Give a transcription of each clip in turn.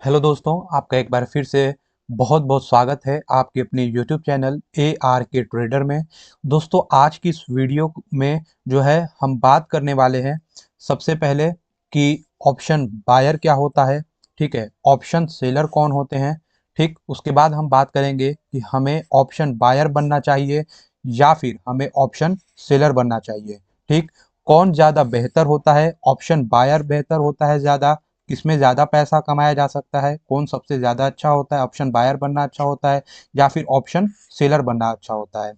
Hello दोस्तों, आपका एक बार फिर से बहुत बहुत स्वागत है आपके अपने यूट्यूब चैनल ए आर के ट्रेडर में। दोस्तों, आज की इस वीडियो में जो है हम बात करने वाले हैं सबसे पहले कि ऑप्शन बायर क्या होता है। ठीक है, ऑप्शन सेलर कौन होते हैं। ठीक, उसके बाद हम बात करेंगे कि हमें ऑप्शन बायर बनना चाहिए या फिर हमें ऑप्शन सेलर बनना चाहिए। ठीक, कौन ज़्यादा बेहतर होता है, ऑप्शन बायर बेहतर होता है ज़्यादा, किसमें ज़्यादा पैसा कमाया जा सकता है, कौन सबसे ज़्यादा अच्छा होता है, ऑप्शन बायर बनना अच्छा होता है या फिर ऑप्शन सेलर बनना अच्छा होता है।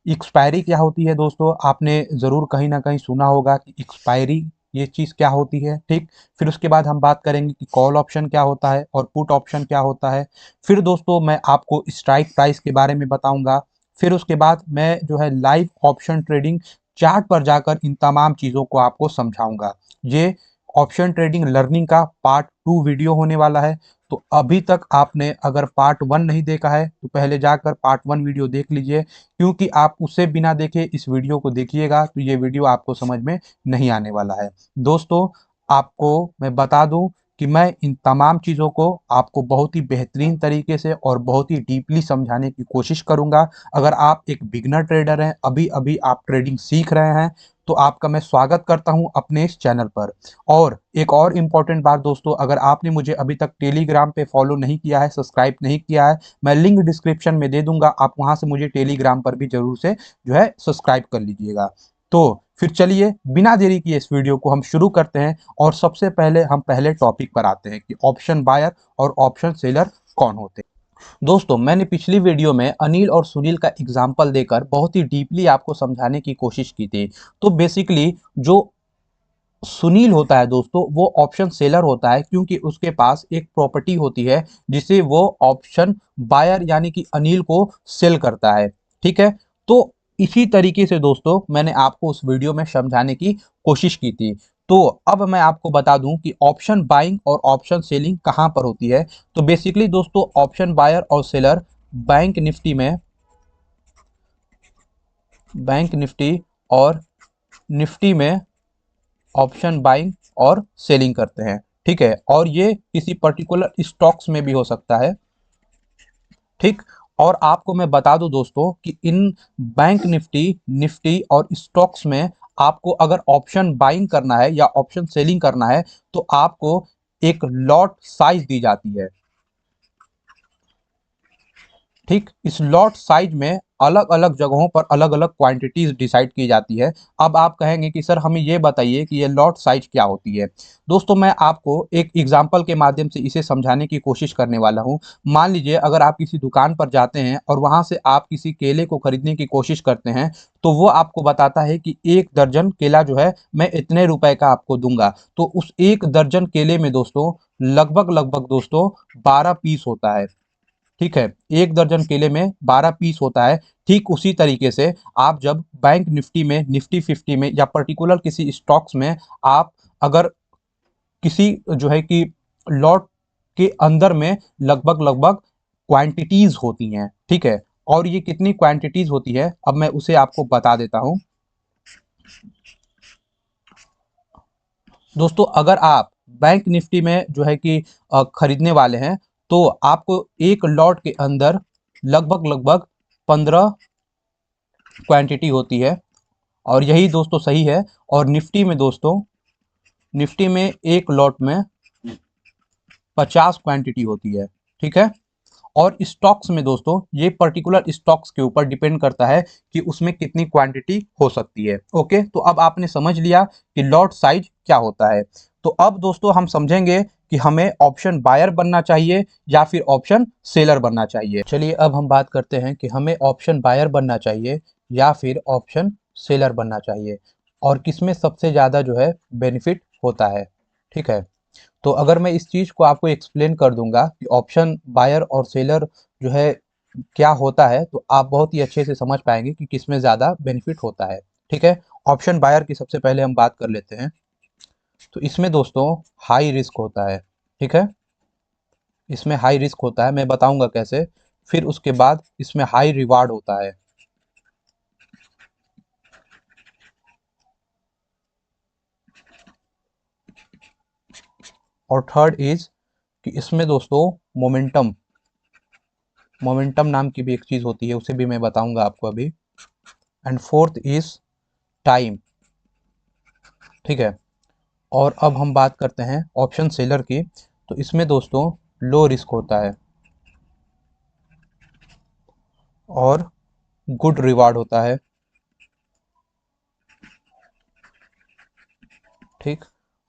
एक्सपायरी क्या होती है दोस्तों, आपने ज़रूर कहीं ना कहीं सुना होगा कि एक्सपायरी ये चीज़ क्या होती है। ठीक, फिर उसके बाद हम बात करेंगे कि कॉल ऑप्शन क्या होता है और पुट ऑप्शन क्या होता है। फिर दोस्तों मैं आपको स्ट्राइक प्राइस के बारे में बताऊंगा। फिर उसके बाद मैं जो है लाइव ऑप्शन ट्रेडिंग चार्ट पर जाकर इन तमाम चीज़ों को आपको समझाऊंगा। ये ऑप्शन ट्रेडिंग लर्निंग का पार्ट 2 वीडियो होने वाला है। तो अभी तक आपने अगर पार्ट 1 नहीं देखा है तो पहले जाकर पार्ट 1 वीडियो देख लीजिए, क्योंकि आप उसे बिना देखे इस वीडियो को देखिएगा तो ये वीडियो आपको समझ में नहीं आने वाला है। दोस्तों, आपको मैं बता दूं कि मैं इन तमाम चीज़ों को आपको बहुत ही बेहतरीन तरीके से और बहुत ही डीपली समझाने की कोशिश करूंगा। अगर आप एक बिगनर ट्रेडर हैं, अभी अभी आप ट्रेडिंग सीख रहे हैं, तो आपका मैं स्वागत करता हूं अपने इस चैनल पर। और एक और इम्पॉर्टेंट बात दोस्तों, अगर आपने मुझे अभी तक टेलीग्राम पे फॉलो नहीं किया है, सब्सक्राइब नहीं किया है, मैं लिंक डिस्क्रिप्शन में दे दूंगा, आप वहां से मुझे टेलीग्राम पर भी जरूर से जो है सब्सक्राइब कर लीजिएगा। तो फिर चलिए बिना देरी किए इस वीडियो को हम शुरू करते हैं और सबसे पहले हम पहले टॉपिक पर आते हैं कि ऑप्शन बायर और ऑप्शन सेलर कौन होते हैं। दोस्तों, मैंने पिछली वीडियो में अनिल और सुनील का एग्जाम्पल देकर बहुत ही डीपली आपको समझाने की कोशिश की थी। तो बेसिकली जो सुनील होता है दोस्तों, वो ऑप्शन सेलर होता है, क्योंकि उसके पास एक प्रॉपर्टी होती है जिसे वो ऑप्शन बायर यानी कि अनिल को सेल करता है। ठीक है, तो इसी तरीके से दोस्तों मैंने आपको उस वीडियो में समझाने की कोशिश की थी। तो अब मैं आपको बता दूं कि ऑप्शन बाइंग और ऑप्शन सेलिंग कहां पर होती है। तो बेसिकली दोस्तों, ऑप्शन बायर और सेलर बैंक निफ्टी में, बैंक निफ्टी और निफ्टी में ऑप्शन बाइंग और सेलिंग करते हैं। ठीक है, और ये किसी पर्टिकुलर स्टॉक्स में भी हो सकता है। ठीक, और आपको मैं बता दूं दोस्तों कि इन बैंक निफ्टी, निफ्टी और स्टॉक्स में आपको अगर ऑप्शन बाइंग करना है या ऑप्शन सेलिंग करना है तो आपको एक लॉट साइज दी जाती है। ठीक, इस लॉट साइज में अलग अलग जगहों पर अलग अलग क्वांटिटीज डिसाइड की जाती है। अब आप कहेंगे कि सर हमें ये बताइए कि ये लॉट साइज क्या होती है। दोस्तों, मैं आपको एक एग्जांपल के माध्यम से इसे समझाने की कोशिश करने वाला हूं। मान लीजिए अगर आप किसी दुकान पर जाते हैं और वहां से आप किसी केले को खरीदने की कोशिश करते हैं, तो वो आपको बताता है कि 1 दर्जन केला जो है मैं इतने रुपए का आपको दूंगा। तो उस 1 दर्जन केले में दोस्तों लगभग लगभग दोस्तों 12 पीस होता है। ठीक है, 1 दर्जन केले में 12 पीस होता है। ठीक उसी तरीके से आप जब बैंक निफ्टी में, निफ्टी 50 में या पर्टिकुलर किसी स्टॉक्स में आप अगर किसी जो है कि लॉट के अंदर में लगभग लगभग क्वांटिटीज होती हैं। ठीक है, और ये कितनी क्वांटिटीज होती है अब मैं उसे आपको बता देता हूं। दोस्तों, अगर आप बैंक निफ्टी में जो है कि खरीदने वाले हैं, तो आपको एक लॉट के अंदर लगभग लगभग 15 क्वांटिटी होती है, और यही दोस्तों सही है। और निफ्टी में दोस्तों, निफ्टी में एक लॉट में 50 क्वांटिटी होती है। ठीक है, और स्टॉक्स में दोस्तों ये पर्टिकुलर स्टॉक्स के ऊपर डिपेंड करता है कि उसमें कितनी क्वांटिटी हो सकती है। ओके, तो अब आपने समझ लिया कि लॉट साइज क्या होता है। तो अब दोस्तों हम समझेंगे कि हमें ऑप्शन बायर बनना चाहिए या फिर ऑप्शन सेलर बनना चाहिए। चलिए अब हम बात करते हैं कि हमें ऑप्शन बायर बनना चाहिए या फिर ऑप्शन सेलर बनना चाहिए, और किसमें सबसे ज़्यादा जो है बेनिफिट होता है। ठीक है, तो अगर मैं इस चीज़ को आपको एक्सप्लेन कर दूंगा कि ऑप्शन बायर और सेलर जो है क्या होता है, तो आप बहुत ही अच्छे से समझ पाएंगे कि किसमें ज़्यादा बेनिफिट होता है। ठीक है, ऑप्शन बायर की सबसे पहले हम बात कर लेते हैं। तो इसमें दोस्तों हाई रिस्क होता है। ठीक है, इसमें हाई रिस्क होता है, मैं बताऊंगा कैसे। फिर उसके बाद इसमें हाई रिवार्ड होता है। और थर्ड इज कि इसमें दोस्तों मोमेंटम मोमेंटम नाम की भी एक चीज़ होती है, उसे भी मैं बताऊंगा आपको अभी। And fourth is time. ठीक है। और अब हम बात करते हैं ऑप्शन सेलर की। तो इसमें दोस्तों लो रिस्क होता है और गुड रिवार्ड होता है। ठीक।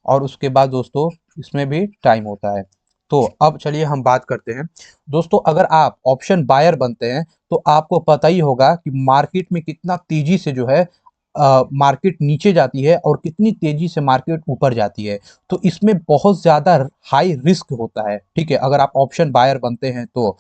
और उसके बाद दोस्तों इसमें भी टाइम होता है। तो अब चलिए हम बात करते हैं दोस्तों, अगर आप ऑप्शन बायर बनते हैं तो आपको पता ही होगा कि मार्केट में कितना तेजी से जो है मार्केट नीचे जाती है और कितनी तेजी से मार्केट ऊपर जाती है। तो इसमें बहुत ज्यादा हाई रिस्क होता है। ठीक है, अगर आप ऑप्शन बायर बनते हैं तो।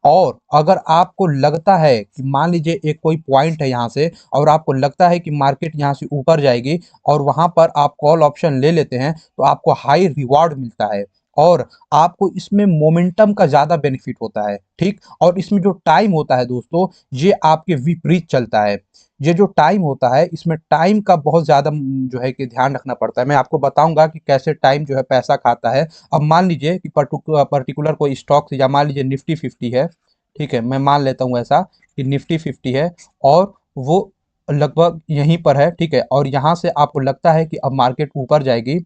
और अगर आपको लगता है कि मान लीजिए एक कोई पॉइंट है यहाँ से, और आपको लगता है कि मार्केट यहाँ से ऊपर जाएगी और वहां पर आप कॉल ऑप्शन ले लेते हैं, तो आपको हाई रिवॉर्ड मिलता है और आपको इसमें मोमेंटम का ज्यादा बेनिफिट होता है। ठीक। और इसमें जो टाइम होता है दोस्तों, ये आपके विपरीत चलता है। ये जो टाइम होता है, इसमें टाइम का बहुत ज्यादा जो है कि ध्यान रखना पड़ता है। मैं आपको बताऊंगा कि कैसे टाइम जो है पैसा खाता है। अब मान लीजिए कि पर्टिकुलर कोई स्टॉक, या मान लीजिए निफ्टी 50 है। ठीक है, मैं मान लेता हूँ ऐसा कि निफ्टी 50 है और वो लगभग यहीं पर है। ठीक है, और यहाँ से आपको लगता है कि अब मार्केट ऊपर जाएगी।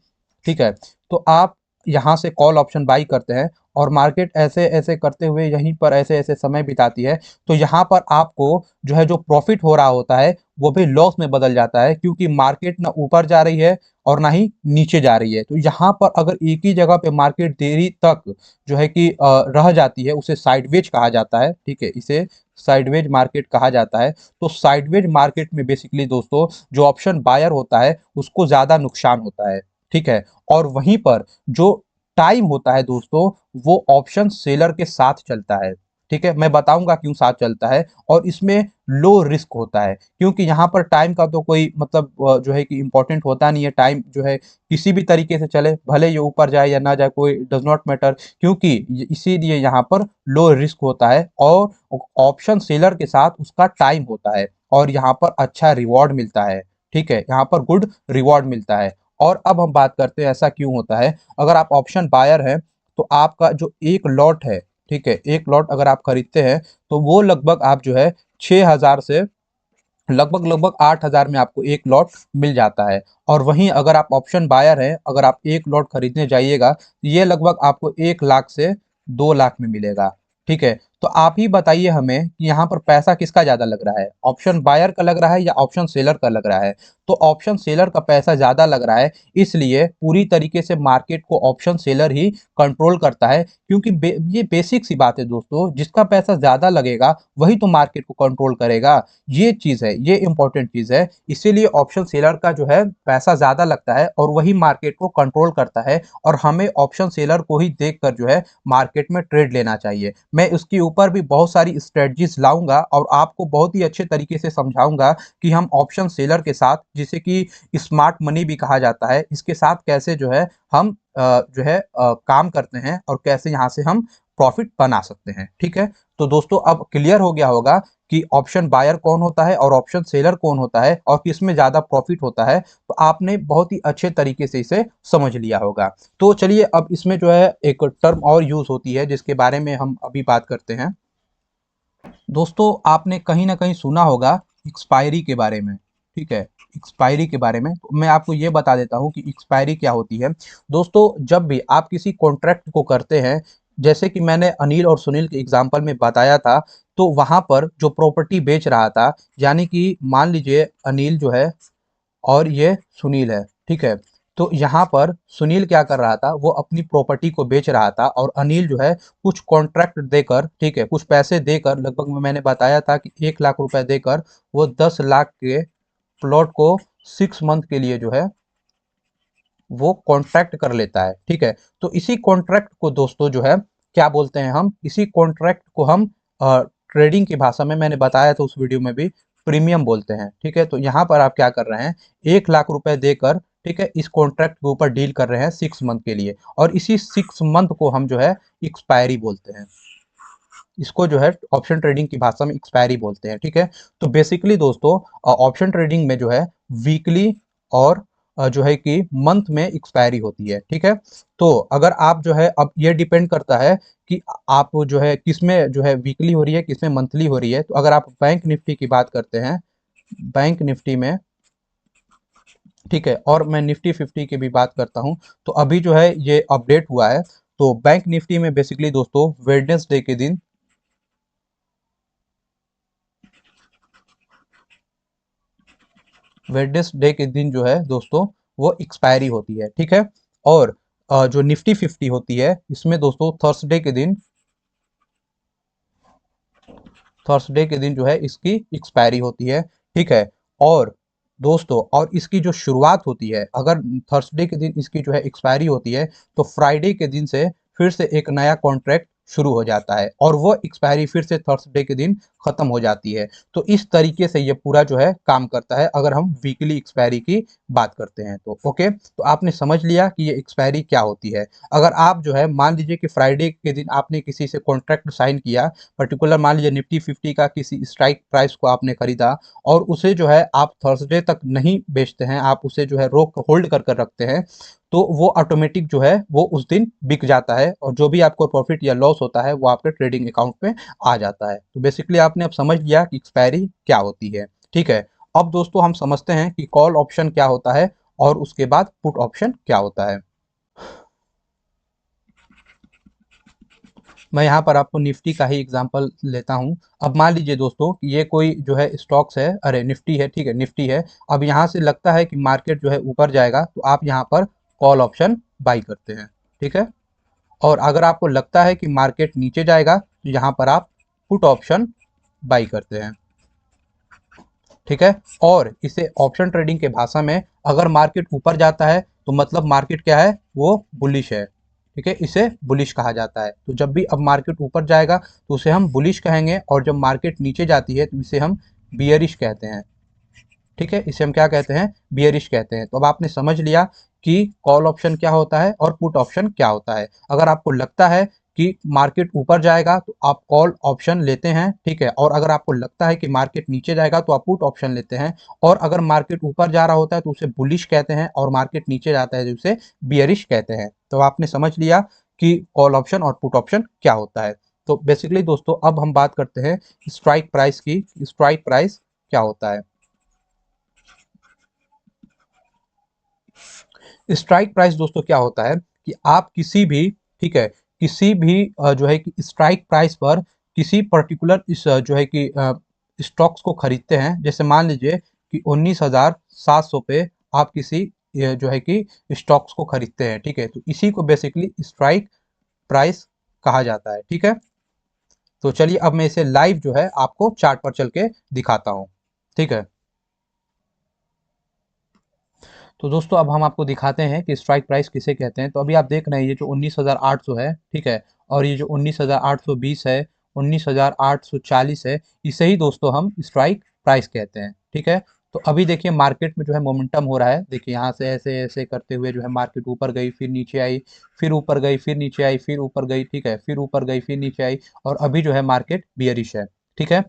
ठीक है, तो आप यहाँ से कॉल ऑप्शन बाई करते हैं और मार्केट ऐसे ऐसे करते हुए यहीं पर ऐसे ऐसे समय बिताती है। तो यहाँ पर आपको जो है जो प्रॉफिट हो रहा होता है वो भी लॉस में बदल जाता है, क्योंकि मार्केट ना ऊपर जा रही है और ना ही नीचे जा रही है। तो यहाँ पर अगर एक ही जगह पे मार्केट देरी तक जो है कि रह जाती है, उसे साइडवेज कहा जाता है। ठीक है, इसे साइडवेज मार्केट कहा जाता है। तो साइडवेज मार्केट में बेसिकली दोस्तों जो ऑप्शन बायर होता है उसको ज्यादा नुकसान होता है। ठीक है। और वहीं पर जो टाइम होता है दोस्तों, वो ऑप्शन सेलर के साथ चलता है। ठीक है, मैं बताऊंगा क्यों साथ चलता है। और इसमें लो रिस्क होता है, क्योंकि यहाँ पर टाइम का तो कोई मतलब जो है कि इंपॉर्टेंट होता नहीं है। टाइम जो है किसी भी तरीके से चले, भले ये ऊपर जाए या ना जाए, कोई डज नॉट मैटर, क्योंकि इसीलिए यहाँ पर लो रिस्क होता है। और ऑप्शन सेलर के साथ उसका टाइम होता है और यहाँ पर अच्छा रिवॉर्ड मिलता है। ठीक है, यहाँ पर गुड रिवॉर्ड मिलता है। और अब हम बात करते हैं ऐसा क्यों होता है। अगर आप ऑप्शन बायर हैं तो आपका जो एक लॉट है, ठीक है, एक लॉट अगर आप खरीदते हैं तो वो लगभग आप जो है 6,000 से लगभग लगभग 8,000 में आपको एक लॉट मिल जाता है। और वहीं अगर आप ऑप्शन बायर हैं, अगर आप एक लॉट खरीदने जाइएगा तो ये लगभग आपको 1 लाख से 2 लाख में मिलेगा। ठीक है, तो आप ही बताइए हमें कि यहाँ पर पैसा किसका ज्यादा लग रहा है, ऑप्शन बायर का लग रहा है या ऑप्शन सेलर का लग रहा है। तो ऑप्शन सेलर का पैसा ज्यादा लग रहा है, इसलिए पूरी तरीके से मार्केट को ऑप्शन सेलर ही कंट्रोल करता है। क्योंकि ये बेसिक सी बात है दोस्तों, जिसका पैसा ज्यादा लगेगा वही तो मार्केट को कंट्रोल करेगा। ये चीज है, ये इंपॉर्टेंट चीज है। इसीलिए ऑप्शन सेलर का जो है पैसा ज्यादा लगता है और वही मार्केट को कंट्रोल करता है। और हमें ऑप्शन सेलर को ही देखकर जो है मार्केट में ट्रेड लेना चाहिए। मैं उसके ऊपर भी बहुत सारी स्ट्रेटजीज लाऊंगा और आपको बहुत ही अच्छे तरीके से समझाऊंगा कि हम ऑप्शन सेलर के साथ, जिसे कि स्मार्ट मनी भी कहा जाता है, इसके साथ कैसे जो है हम जो है काम करते हैं और कैसे यहाँ से हम प्रॉफिट बना सकते हैं। ठीक है, तो दोस्तों अब क्लियर हो गया होगा कि ऑप्शन बायर कौन होता है और ऑप्शन सेलर कौन होता है और किसमें ज्यादा प्रॉफिट होता है। तो आपने बहुत ही अच्छे तरीके से इसे समझ लिया होगा। तो चलिए अब इसमें जो है एक टर्म और यूज होती है जिसके बारे में हम अभी बात करते हैं। दोस्तों आपने कहीं ना कहीं सुना होगा एक्सपायरी के बारे में। ठीक है, एक्सपायरी के बारे में तो मैं आपको ये बता देता हूँ कि एक्सपायरी क्या होती है। दोस्तों जब भी आप किसी कॉन्ट्रैक्ट को करते हैं, जैसे कि मैंने अनिल और सुनील के एग्जाम्पल में बताया था, तो वहां पर जो प्रॉपर्टी बेच रहा था, यानी कि मान लीजिए अनिल जो है और ये सुनील है। ठीक है, तो यहाँ पर सुनील क्या कर रहा था, वो अपनी प्रॉपर्टी को बेच रहा था और अनिल जो है कुछ कॉन्ट्रैक्ट देकर, ठीक है, कुछ पैसे देकर, लगभग मैंने बताया था कि 1 लाख रुपए देकर वो 10 लाख के प्लॉट को 6 मंथ के लिए जो है वो कॉन्ट्रैक्ट कर लेता है। ठीक है, तो इसी कॉन्ट्रैक्ट को दोस्तों जो है क्या बोलते हैं, हम इसी कॉन्ट्रैक्ट को हम ट्रेडिंग की भाषा में, मैंने बताया था उस वीडियो में भी, प्रीमियम बोलते हैं। ठीक है, तो यहाँ पर आप क्या कर रहे हैं, 1 लाख रुपए देकर, ठीक है, इस कॉन्ट्रैक्ट के ऊपर डील कर रहे हैं 6 मंथ के लिए, और इसी 6 मंथ को हम जो है एक्सपायरी बोलते हैं। इसको जो है ऑप्शन ट्रेडिंग की भाषा में एक्सपायरी बोलते हैं। ठीक है, तो बेसिकली दोस्तों ऑप्शन ट्रेडिंग में जो है वीकली और जो है कि मंथ में एक्सपायरी होती है। ठीक है, तो अगर आप जो है, अब ये डिपेंड करता है कि आप जो है किस में जो है वीकली हो रही है, किस में मंथली हो रही है। तो अगर आप बैंक निफ्टी की बात करते हैं, बैंक निफ्टी में, ठीक है, और मैं निफ्टी 50 की भी बात करता हूं, तो अभी जो है ये अपडेट हुआ है। तो बैंक निफ्टी में बेसिकली दोस्तों वेडनेसडे के दिन, वेडनेसडे के दिन जो है दोस्तों वो एक्सपायरी होती है। ठीक है, और जो निफ्टी 50 होती है इसमें दोस्तों थर्सडे के दिन जो है इसकी एक्सपायरी होती है। ठीक है, और दोस्तों और इसकी जो शुरुआत होती है, अगर थर्सडे के दिन इसकी जो है एक्सपायरी होती है, तो फ्राइडे के दिन से फिर से एक नया कॉन्ट्रैक्ट शुरू हो जाता है और वो एक्सपायरी फिर से थर्सडे के दिन खत्म हो जाती है। तो इस तरीके से ये पूरा जो है काम करता है अगर हम वीकली एक्सपायरी की बात करते हैं तो। ओके, तो आपने समझ लिया कि ये एक्सपायरी क्या होती है। अगर आप जो है मान लीजिए कि फ्राइडे के दिन आपने किसी से कॉन्ट्रैक्ट साइन किया, पर्टिकुलर मान लीजिए निफ्टी 50 का किसी स्ट्राइक प्राइस को आपने खरीदा और उसे जो है आप थर्सडे तक नहीं बेचते हैं, आप उसे जो है रोक होल्ड कर कर रखते हैं, तो वो ऑटोमेटिक जो है वो उस दिन बिक जाता है और जो भी आपको प्रॉफिट या लॉस होता है वो आपके ट्रेडिंग अकाउंट में आ जाता है। तो बेसिकली आपने अब समझ लिया कि एक्सपायरी क्या होती है। ठीक है, अब दोस्तों हम समझते हैं कि कॉल ऑप्शन क्या होता है और उसके बाद पुट ऑप्शन क्या होता है। मैं यहाँ पर आपको निफ्टी का ही एग्जांपल लेता हूँ। अब मान लीजिए दोस्तों कि ये कोई जो है स्टॉक्स है, अरे निफ्टी है, ठीक है निफ्टी है। अब यहाँ से लगता है कि मार्केट जो है ऊपर जाएगा, तो आप यहाँ पर कॉल ऑप्शन बाई करते हैं। ठीक है, और अगर आपको लगता है कि मार्केट नीचे जाएगा, तो यहाँ पर आप पुट ऑप्शन बाई करते हैं। ठीक है, और इसे ऑप्शन ट्रेडिंग के भाषा में, अगर मार्केट ऊपर जाता है तो मतलब मार्केट क्या है, वो बुलिश है। ठीक है, इसे बुलिश कहा जाता है। तो जब भी अब मार्केट ऊपर जाएगा तो उसे हम बुलिश कहेंगे, और जब मार्केट नीचे जाती है तो इसे हम बियरिश कहते हैं। ठीक है, इसे हम क्या कहते हैं, बियरिश कहते हैं। तो अब आपने समझ लिया कि कॉल ऑप्शन क्या होता है और पुट ऑप्शन क्या होता है। अगर आपको लगता है कि मार्केट ऊपर जाएगा तो आप कॉल ऑप्शन लेते हैं। ठीक है, और अगर आपको लगता है कि मार्केट नीचे जाएगा तो आप पुट ऑप्शन लेते हैं। और अगर मार्केट ऊपर जा रहा होता है तो उसे बुलिश कहते हैं, और मार्केट नीचे जाता है तो उसे बियरिश कहते हैं। तो आपने समझ लिया कि कॉल ऑप्शन और पुट ऑप्शन क्या होता है। तो बेसिकली दोस्तों अब हम बात करते हैं स्ट्राइक प्राइस की। स्ट्राइक प्राइस क्या होता है। स्ट्राइक प्राइस दोस्तों क्या होता है कि आप किसी भी, ठीक है, किसी भी जो है कि स्ट्राइक प्राइस पर किसी पर्टिकुलर इस जो है कि स्टॉक्स को खरीदते हैं। जैसे मान लीजिए कि 19,700 पे आप किसी जो है कि स्टॉक्स को खरीदते हैं। ठीक है, तो इसी को बेसिकली स्ट्राइक प्राइस कहा जाता है। ठीक है, तो चलिए अब मैं इसे लाइव जो है आपको चार्ट पर चल के दिखाता हूँ। ठीक है, तो दोस्तों अब हम आपको दिखाते हैं कि स्ट्राइक प्राइस किसे कहते हैं। तो अभी आप देख रहे हैं ये जो 19,800 है, ठीक है, और ये जो 19,820 है, 19,840 है, इसे ही दोस्तों हम स्ट्राइक प्राइस कहते हैं। ठीक है, तो अभी देखिए मार्केट में जो है मोमेंटम हो रहा है। देखिए यहाँ से ऐसे ऐसे करते हुए जो है मार्केट ऊपर गई, फिर नीचे आई, फिर ऊपर गई, फिर नीचे आई, फिर ऊपर गई, ठीक है, फिर ऊपर गई, फिर नीचे आई, और अभी जो है मार्केट बियरिश है। ठीक है,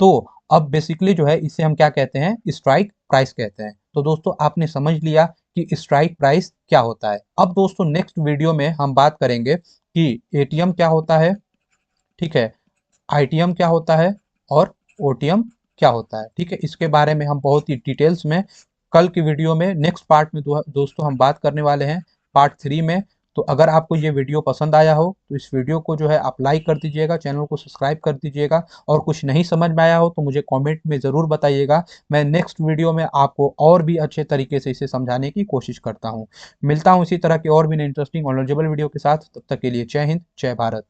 तो अब बेसिकली जो है इसे हम क्या कहते हैं, स्ट्राइक प्राइस कहते हैं। तो दोस्तों आपने समझ लिया कि स्ट्राइक प्राइस क्या होता है। अब दोस्तों नेक्स्ट वीडियो में हम बात करेंगे कि एटीएम क्या होता है, ठीक है, आईटीएम क्या होता है और ओटीएम क्या होता है। ठीक है, इसके बारे में हम बहुत ही डिटेल्स में कल की वीडियो में नेक्स्ट पार्ट में दोस्तों हम बात करने वाले हैं, पार्ट 3 में। तो अगर आपको ये वीडियो पसंद आया हो तो इस वीडियो को जो है आप लाइक कर दीजिएगा, चैनल को सब्सक्राइब कर दीजिएगा, और कुछ नहीं समझ में आया हो तो मुझे कमेंट में ज़रूर बताइएगा। मैं नेक्स्ट वीडियो में आपको और भी अच्छे तरीके से इसे समझाने की कोशिश करता हूँ। मिलता हूँ इसी तरह के और भी इंटरेस्टिंग और नॉलेजेबल वीडियो के साथ। तब तक के लिए जय हिंद, जय भारत।